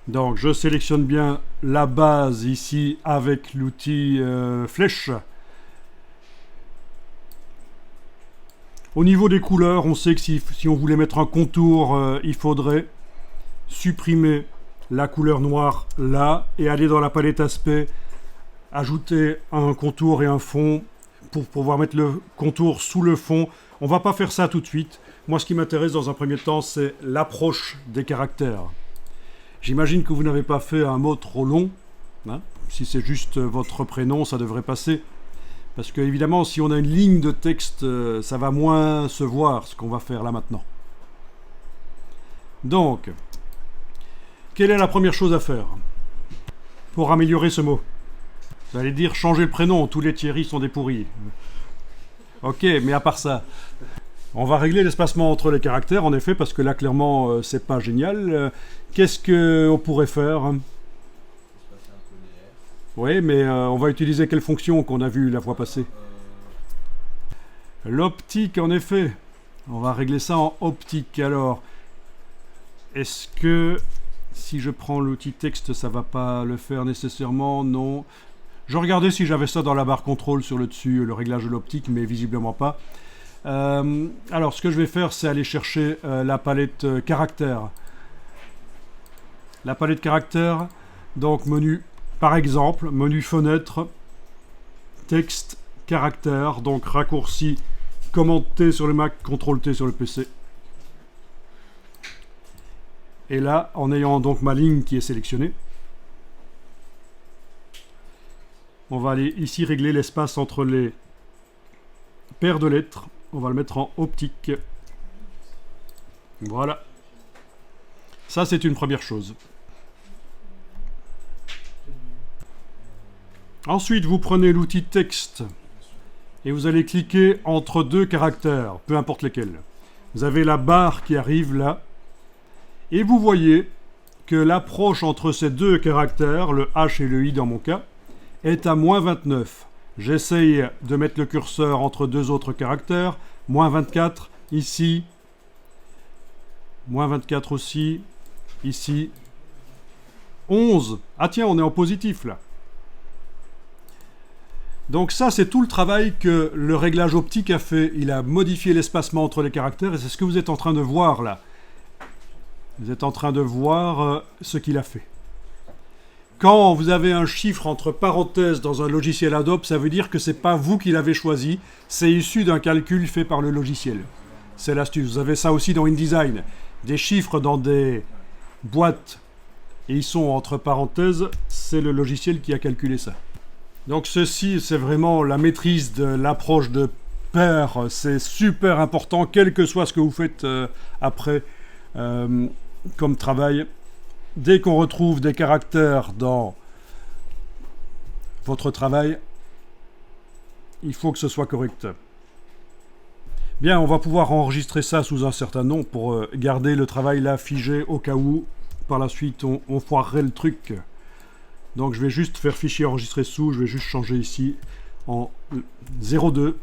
Donc je sélectionne bien la base ici avec l'outil flèche. Au niveau des couleurs, on sait que si on voulait mettre un contour, il faudrait supprimer la couleur noire là et aller dans la palette aspect, ajouter un contour et un fond pour pouvoir mettre le contour sous le fond. On va pas faire ça tout de suite. Moi, ce qui m'intéresse dans un premier temps, c'est l'approche des caractères. J'imagine que vous n'avez pas fait un mot trop long. Hein. Si c'est juste votre prénom, ça devrait passer. Parce que, évidemment, si on a une ligne de texte, ça va moins se voir ce qu'on va faire là maintenant. Donc, quelle est la première chose à faire pour améliorer ce mot? Vous allez dire changer le prénom, tous les Thierry sont des pourris. Ok, mais à part ça, on va régler l'espacement entre les caractères, en effet, parce que là, clairement, c'est pas génial. Qu'est-ce qu'on pourrait faire? Oui, mais on va utiliser quelle fonction qu'on a vue la fois passée? L'optique, en effet. On va régler ça en optique. Alors, est-ce que si je prends l'outil texte, ça va pas le faire nécessairement? Non. Je regardais si j'avais ça dans la barre contrôle sur le dessus, le réglage de l'optique, mais visiblement pas. Alors, ce que je vais faire, c'est aller chercher la palette caractères. La palette caractères, donc menu, par exemple, menu fenêtre, texte, caractères, donc raccourci, commande T sur le Mac, CTRL T sur le PC. Et là, en ayant donc ma ligne qui est sélectionnée, on va aller ici régler l'espace entre les paires de lettres. On va le mettre en optique. Voilà. Ça, c'est une première chose. Ensuite, vous prenez l'outil texte et vous allez cliquer entre deux caractères, peu importe lesquels. Vous avez la barre qui arrive là et vous voyez que l'approche entre ces deux caractères, le H et le I dans mon cas, est à moins 29. J'essaye de mettre le curseur entre deux autres caractères, moins 24 ici, moins 24 aussi, ici, 11. Ah tiens, on est en positif là. Donc ça, c'est tout le travail que le réglage optique a fait. Il a modifié l'espacement entre les caractères et c'est ce que vous êtes en train de voir là. Vous êtes en train de voir ce qu'il a fait. Quand vous avez un chiffre entre parenthèses dans un logiciel Adobe, ça veut dire que ce n'est pas vous qui l'avez choisi, c'est issu d'un calcul fait par le logiciel. C'est l'astuce. Vous avez ça aussi dans InDesign. Des chiffres dans des boîtes et ils sont entre parenthèses, c'est le logiciel qui a calculé ça. Donc ceci, c'est vraiment la maîtrise de l'approche de pair. C'est super important, quel que soit ce que vous faites après comme travail. Dès qu'on retrouve des caractères dans votre travail, il faut que ce soit correct. Bien, on va pouvoir enregistrer ça sous un certain nom pour garder le travail là figé au cas où par la suite on foirerait le truc. Donc je vais juste faire fichier enregistré sous, je vais juste changer ici en 02